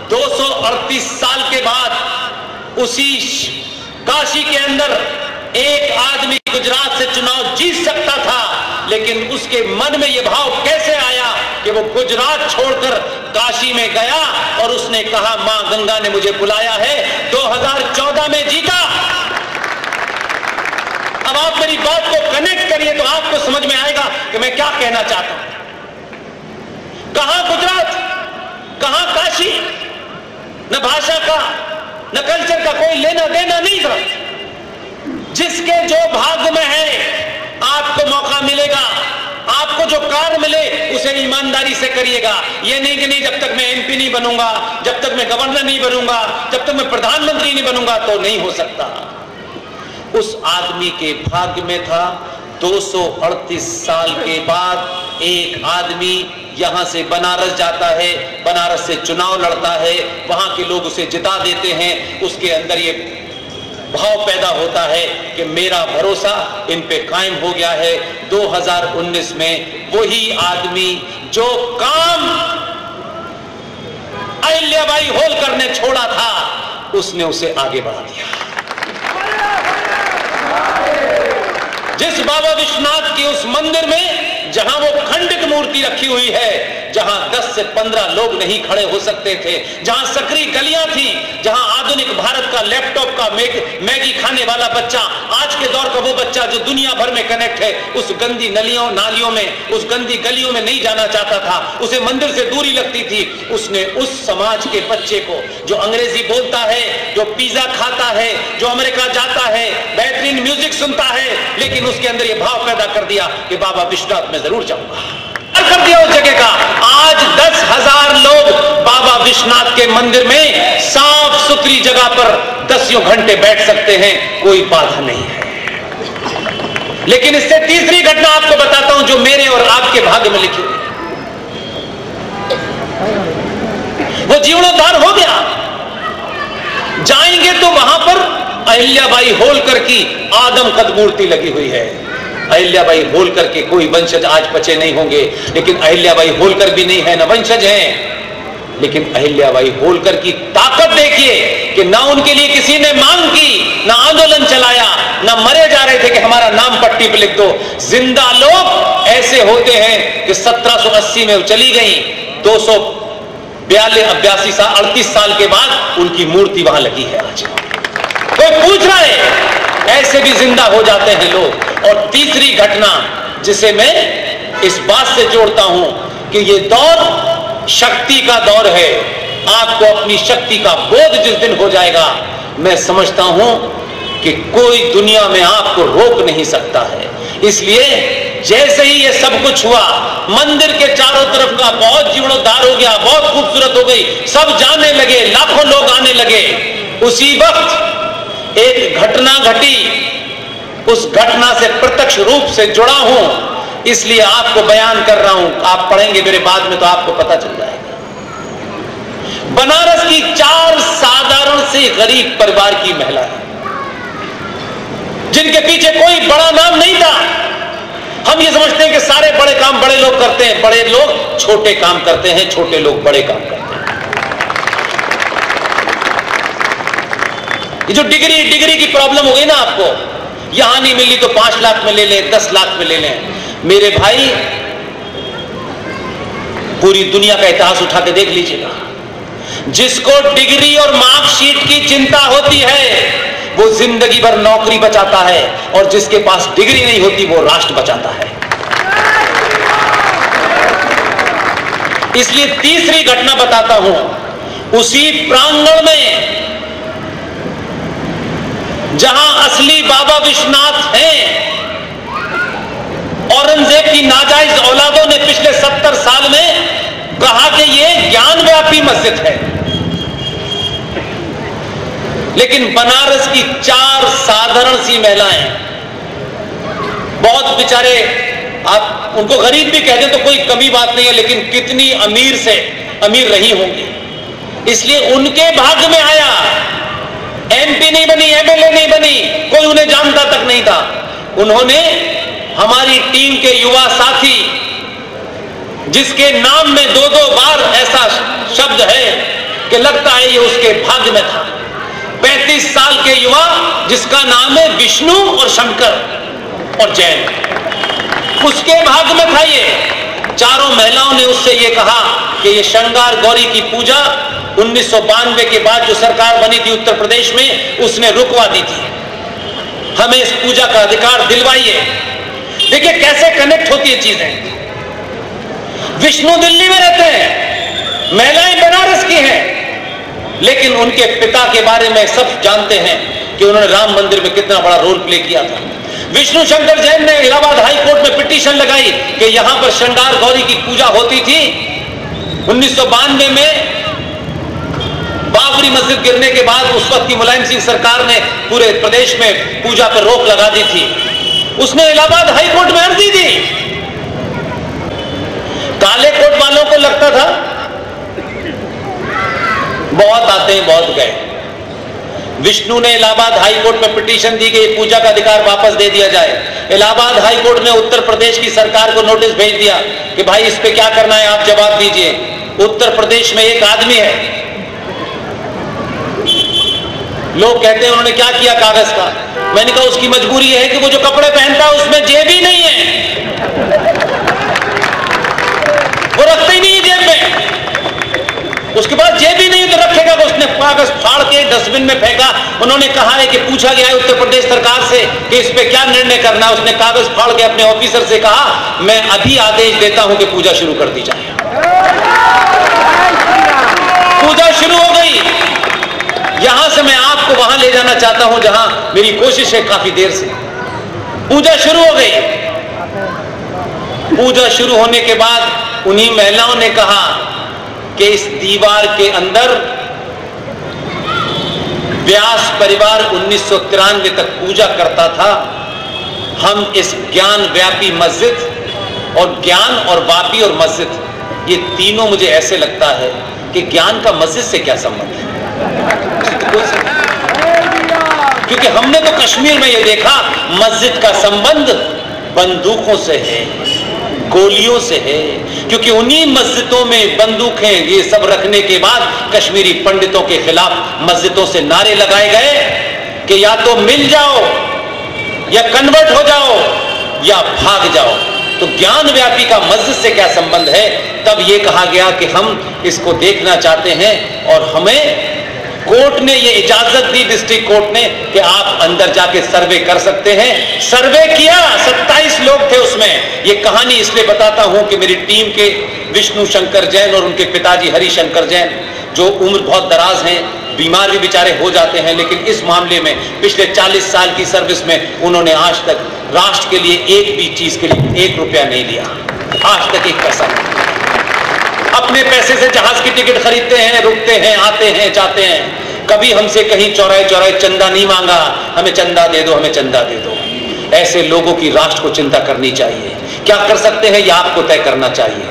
238 साल के बाद उसी काशी के अंदर एक आदमी गुजरात से चुनाव जीत सकता था, लेकिन उसके मन में यह भाव कैसे आया कि वो गुजरात छोड़कर काशी में गया और उसने कहा मां गंगा ने मुझे बुलाया है। 2014 में जीता। अब आप मेरी बात को कनेक्ट करिए तो आपको समझ में आएगा कि मैं क्या कहना चाहता हूं। कहां गुजरात, कहां काशी, न भाषा का न कल्चर का कोई लेना देना नहीं था। जिसके जो भाग्य में है आपको मौका मिलेगा, आपको जो कार्य मिले उसे ईमानदारी से करिएगा। ये नहीं कि नहीं जब तक मैं एमपी नहीं बनूंगा, जब तक मैं गवर्नर नहीं बनूंगा, जब तक मैं प्रधानमंत्री नहीं बनूंगा तो नहीं हो सकता। उस आदमी के भाग्य में था 238 साल के बाद एक आदमी यहां से बनारस जाता है, बनारस से चुनाव लड़ता है, वहां के लोग उसे जिता देते हैं। उसके अंदर ये भाव पैदा होता है कि मेरा भरोसा इन पे कायम हो गया है। 2019 में वही आदमी जो काम अहिल्याबाई होलकर ने छोड़ा था उसने उसे आगे बढ़ा दिया। जिस बाबा विश्वनाथ के उस मंदिर में जहां वो खंडित मूर्ति रखी हुई है, जहां 10 से 15 लोग नहीं खड़े हो सकते थे, जहां सकरी गलियां थी, जहां आधुनिक भारत का लैपटॉप का मैगी खाने वाला बच्चा, आज के दौर का वो बच्चा जो दुनिया भर में कनेक्ट है, उस गंदी नालियों में, उस गंदी गलियों में नहीं जाना चाहता था, उसे मंदिर से दूरी लगती थी। उसने उस समाज के बच्चे को जो अंग्रेजी बोलता है, जो पिज्जा खाता है, जो अमेरिका जाता है, बेहतरीन म्यूजिक सुनता है, लेकिन उसके अंदर यह भाव पैदा कर दिया कि बाबा विश्वनाथ में जरूर जाऊंगा, कर दिया उस जगह का। आज 10,000 लोग बाबा विश्वनाथ के मंदिर में साफ सुथरी जगह पर 10 घंटे बैठ सकते हैं, कोई बाधा नहीं है। लेकिन इससे तीसरी घटना आपको बताता हूं जो मेरे और आपके भाग्य में लिखी हुई है। वो जीर्णोद्धार हो गया। जाएंगे तो वहां पर अहिल्याबाई होलकर की आदमकद मूर्ति लगी हुई है। अहिल्याबाई होलकर के कोई वंशज आज बचे नहीं होंगे, लेकिन अहिल्याबाई होलकर भी नहीं है, न वंशज हैं। लेकिन अहिल्याबाई होलकर की ताकत देखिए कि ना उनके लिए किसी ने मांग की, ना आंदोलन चलाया, ना मरे जा रहे थे कि हमारा नाम पट्टी पे लिख दो। जिंदा लोग ऐसे होते हैं कि 1780 में चली गई, 38 साल के बाद उनकी मूर्ति वहां लगी है। आज कोई पूछ रहा है, ऐसे भी जिंदा हो जाते हैं लोग। और तीसरी घटना जिसे मैं इस बात से जोड़ता हूं कि ये दौर शक्ति का दौर है। आपको अपनी शक्ति का बोध जिस दिन हो जाएगा, मैं समझता हूं कि कोई दुनिया में आपको रोक नहीं सकता है। इसलिए जैसे ही ये सब कुछ हुआ, मंदिर के चारों तरफ का बहुत जीर्णोद्धार हो गया, बहुत खूबसूरत हो गई, सब जाने लगे, लाखों लोग आने लगे। उसी वक्त एक घटना घटी, उस घटना से प्रत्यक्ष रूप से जुड़ा हूं, इसलिए आपको बयान कर रहा हूं। आप पढ़ेंगे मेरे बाद में तो आपको पता चल जाएगा। बनारस की 4 साधारण से गरीब परिवार की महिलाएं, जिनके पीछे कोई बड़ा नाम नहीं था। हम ये समझते हैं कि सारे बड़े काम बड़े लोग करते हैं, बड़े लोग छोटे काम करते हैं, छोटे लोग बड़े काम करते हैं। ये जो डिग्री की प्रॉब्लम हो गई ना, आपको यहां नहीं मिली तो 5 लाख में ले लें, 10 लाख में ले लें। मेरे भाई, पूरी दुनिया का इतिहास उठा के देख लीजिएगा, जिसको डिग्री और मार्कशीट की चिंता होती है वो जिंदगी भर नौकरी बचाता है, और जिसके पास डिग्री नहीं होती वो राष्ट्र बचाता है। इसलिए तीसरी घटना बताता हूं। उसी प्रांगण में जहां असली बाबा विश्वनाथ हैं, औरंगजेब की नाजायज औलादों ने पिछले 70 साल में कहा कि यह ज्ञानव्यापी मस्जिद है, लेकिन बनारस की 4 साधारण सी महिलाएं, बहुत बेचारे, आप उनको गरीब भी कह दें तो कोई कमी बात नहीं है, लेकिन कितनी अमीर से अमीर रही होंगी। इसलिए उनके भाग्य में आया। एमपी नहीं बनी, एमएलए नहीं बनी, कोई उन्हें जानता तक नहीं था। उन्होंने हमारी टीम के युवा साथी, जिसके नाम में 2-2 बार ऐसा शब्द है कि कि लगता है ये उसके भाग्य में था। 35 साल के युवा जिसका नाम है विष्णु और शंकर और जैन, उसके भाग्य में था ये। चारों महिलाओं ने उससे ये कहा कि ये श्रृंगार गौरी की पूजा 1992 के बाद जो सरकार बनी थी उत्तर प्रदेश में, उसने रुकवा दी थी, हमें इस पूजा का अधिकार दिलवाइए। देखिए कैसे कनेक्ट होती है चीजें। विष्णु दिल्ली में रहते हैं, महिलाएं बनारस की हैं, लेकिन उनके पिता के बारे में सब जानते हैं कि उन्होंने राम मंदिर में कितना बड़ा रोल प्ले किया था। विष्णु शंकर जैन ने इलाहाबाद हाई कोर्ट में पिटीशन लगाई कि यहां पर श्रृंगार गौरी की पूजा होती थी। 1992 में बाबरी मस्जिद गिरने के बाद उस वक्त की मुलायम सिंह सरकार ने पूरे प्रदेश में पूजा पर रोक लगा दी थी। उसने इलाहाबाद हाई कोर्ट में अर्जी दी। काले कोट वालों को लगता था बहुत आते हैं बहुत गए। विष्णु ने इलाहाबाद हाई कोर्ट में पिटीशन दी कि पूजा का अधिकार वापस दे दिया जाए। इलाहाबाद हाई कोर्ट ने उत्तर प्रदेश की सरकार को नोटिस भेज दिया कि भाई इस पे क्या करना है, आप जवाब दीजिए। उत्तर प्रदेश में एक आदमी है, लोग कहते हैं उन्होंने क्या किया कागज का। मैंने कहा उसकी मजबूरी है कि वो जो कपड़े पहनता है उसमें जेब ही नहीं है, वो रखते ही नहीं है जेब में, उसके पास जेब ही नहीं तो रखेगा। उसने कागज फाड़ के डस्टबिन में फेंका। उन्होंने कहा है कि पूछा गया है उत्तर प्रदेश सरकार से कि इस पे क्या निर्णय करना है। उसने कागज फाड़ के अपने ऑफिसर से कहा मैं अभी आदेश देता हूं कि पूजा शुरू कर दी जाए। पूजा शुरू हो गई। यहां से मैं आपको वहां ले जाना चाहता हूं जहां मेरी कोशिश है काफी देर से। पूजा शुरू हो गई। पूजा शुरू होने के बाद उन्हीं महिलाओं ने कहा कि इस दीवार के अंदर व्यास परिवार 1993 तक पूजा करता था। हम इस ज्ञान व्यापी मस्जिद और ज्ञान और वापी और मस्जिद, ये तीनों मुझे ऐसे लगता है कि ज्ञान का मस्जिद से क्या संबंध है, क्योंकि हमने तो कश्मीर में ये देखा मस्जिद का संबंध बंदूकों से है, गोलियों से है, क्योंकि उन्हीं मस्जिदों में बंदूकें ये सब रखने के बाद कश्मीरी पंडितों के खिलाफ मस्जिदों से नारे लगाए गए कि या तो मिल जाओ या कन्वर्ट हो जाओ या भाग जाओ। तो ज्ञान व्यापी का मस्जिद से क्या संबंध है? तब ये कहा गया कि हम इसको देखना चाहते हैं और हमें कोर्ट ने ये इजाजत दी, डिस्ट्रिक्ट कोर्ट ने, कि आप अंदर जाके सर्वे कर सकते हैं। सर्वे किया, 27 लोग थे उसमें। ये कहानी इसलिए बताता हूं कि मेरी टीम के विष्णु शंकर जैन और उनके पिताजी हरिशंकर जैन, जो उम्र बहुत दराज हैं, बीमार भी बेचारे हो जाते हैं, लेकिन इस मामले में पिछले 40 साल की सर्विस में उन्होंने आज तक राष्ट्र के लिए एक भी चीज के लिए 1 रुपया नहीं लिया, आज तक 1 पैसा नहीं। अपने पैसे से जहाज की टिकट खरीदते हैं, रुकते हैं, आते हैं, जाते हैं। कभी हमसे कहीं चौराहे चौराहे चंदा नहीं मांगा, हमें चंदा दे दो, हमें चंदा दे दो। ऐसे लोगों की राष्ट्र को चिंता करनी चाहिए। क्या कर सकते हैं यह आपको तय करना चाहिए।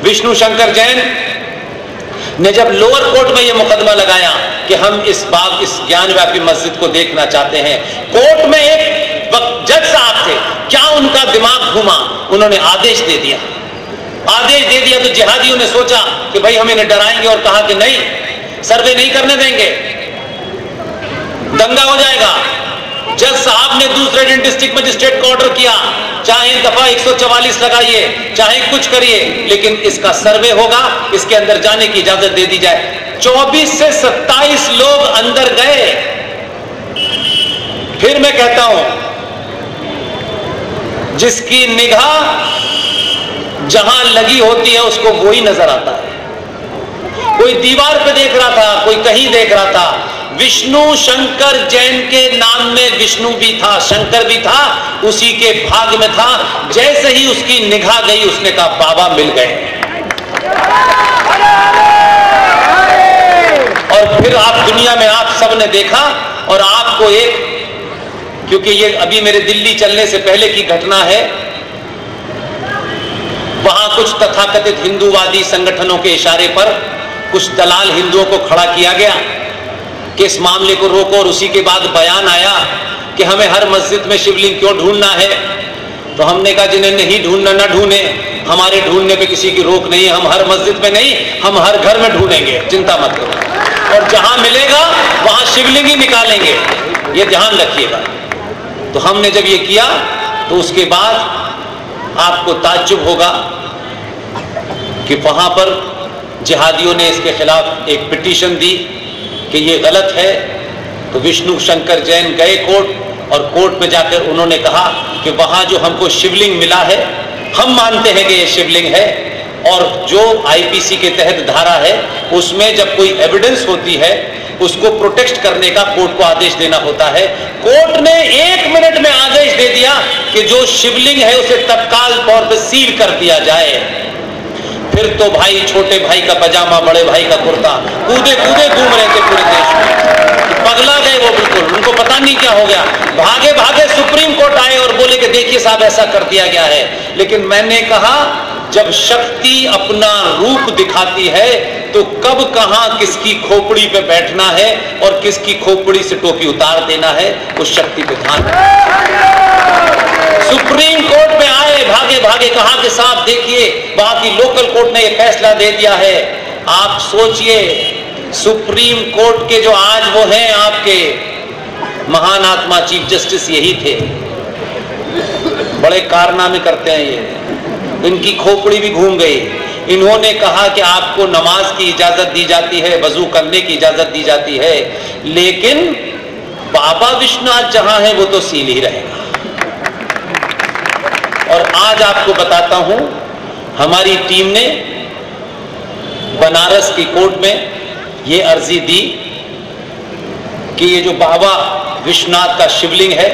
विष्णु शंकर जैन ने जब लोअर कोर्ट में यह मुकदमा लगाया कि हम इस ज्ञान व्यापी मस्जिद को देखना चाहते हैं, कोर्ट में एक जज साहब थे, क्या उनका दिमाग घूमा, उन्होंने आदेश दे दिया। आदेश दे दिया तो जिहादियों ने सोचा कि भाई हम इन्हें डराएंगे और कहा कि नहीं, सर्वे नहीं करने देंगे, दंगा हो जाएगा। जज साहब ने दूसरे दिन डिस्ट्रिक्ट मजिस्ट्रेट को ऑर्डर किया, चाहे दफा 144 लगाइए, चाहे कुछ करिए, लेकिन इसका सर्वे होगा, इसके अंदर जाने की इजाजत दे दी जाए। 24 से 27 लोग अंदर गए। फिर मैं कहता हूं, जिसकी निगाह जहां लगी होती है उसको वही नजर आता है। कोई दीवार पे देख रहा था, कोई कहीं देख रहा था। विष्णु शंकर जैन के नाम में विष्णु भी था, शंकर भी था, उसी के भाग में था। जैसे ही उसकी निगाह गई, उसने कहा बाबा मिल गए। और फिर आप दुनिया में आप सबने देखा, और आपको एक, क्योंकि ये अभी मेरे दिल्ली चलने से पहले की घटना है, वहां कुछ तथाकथित हिंदूवादी संगठनों के इशारे पर कुछ दलाल हिंदुओं को खड़ा किया गया कि इस मामले को रोको, और उसी के बाद बयान आया कि हमें हर मस्जिद में शिवलिंग क्यों ढूंढना है। तो हमने कहा जिन्हें नहीं ढूंढना ना ढूंढे, हमारे ढूंढने पे किसी की रोक नहीं है, हम हर मस्जिद में नहीं, हम हर घर में ढूंढेंगे, चिंता मत करो, और जहां मिलेगा वहां शिवलिंग ही निकालेंगे, ये ध्यान रखिएगा। तो हमने जब ये किया तो उसके बाद आपको ताज्जुब होगा कि वहां पर जिहादियों ने इसके खिलाफ एक पिटीशन दी कि ये गलत है। तो विष्णु शंकर जैन गए कोर्ट, और कोर्ट में जाकर उन्होंने कहा कि वहां जो हमको शिवलिंग मिला है, हम मानते हैं कि ये शिवलिंग है, और जो आईपीसी के तहत धारा है उसमें जब कोई एविडेंस होती है उसको प्रोटेक्ट करने का कोर्ट को आदेश देना होता है। कोर्ट ने 1 मिनट में आदेश दे दिया कि जो शिवलिंग है उसे तत्काल तौर पर सील कर दिया जाए। फिर तो भाई छोटे भाई का पजामा, बड़े भाई का कुर्ता, कूदे कूदे घूम रहे थे पूरे देश में, पगला गए वो बिल्कुल, उनको पता नहीं क्या हो गया। भागे भागे सुप्रीम कोर्ट आए और बोले कि देखिए साहब ऐसा कर दिया गया है। लेकिन मैंने कहा जब शक्ति अपना रूप दिखाती है तो कब कहां किसकी खोपड़ी पे बैठना है और किसकी खोपड़ी से टोपी उतार देना है, उस शक्ति पे ध्यान। सुप्रीम कोर्ट में आए भागे भागे, कहा कि साहब देखिए वहां की लोकल कोर्ट ने यह फैसला दे दिया है। आप सोचिए सुप्रीम कोर्ट के जो आज वो हैं आपके महान आत्मा चीफ जस्टिस यही थे, बड़े कारनामे करते हैं ये, इनकी खोपड़ी भी घूम गई। इन्होंने कहा कि आपको नमाज की इजाजत दी जाती है, वजू करने की इजाजत दी जाती है, लेकिन बाबा विश्वनाथ जहां है वो तो सील ही रहेगा। और आज आपको बताता हूं हमारी टीम ने बनारस की कोर्ट में ये अर्जी दी कि ये जो बाबा विश्वनाथ का शिवलिंग है,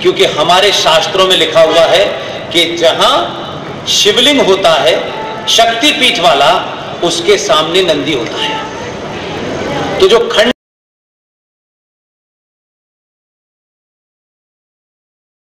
क्योंकि हमारे शास्त्रों में लिखा हुआ है कि जहां शिवलिंग होता है शक्तिपीठ वाला, उसके सामने नंदी होता है। तो जो खंड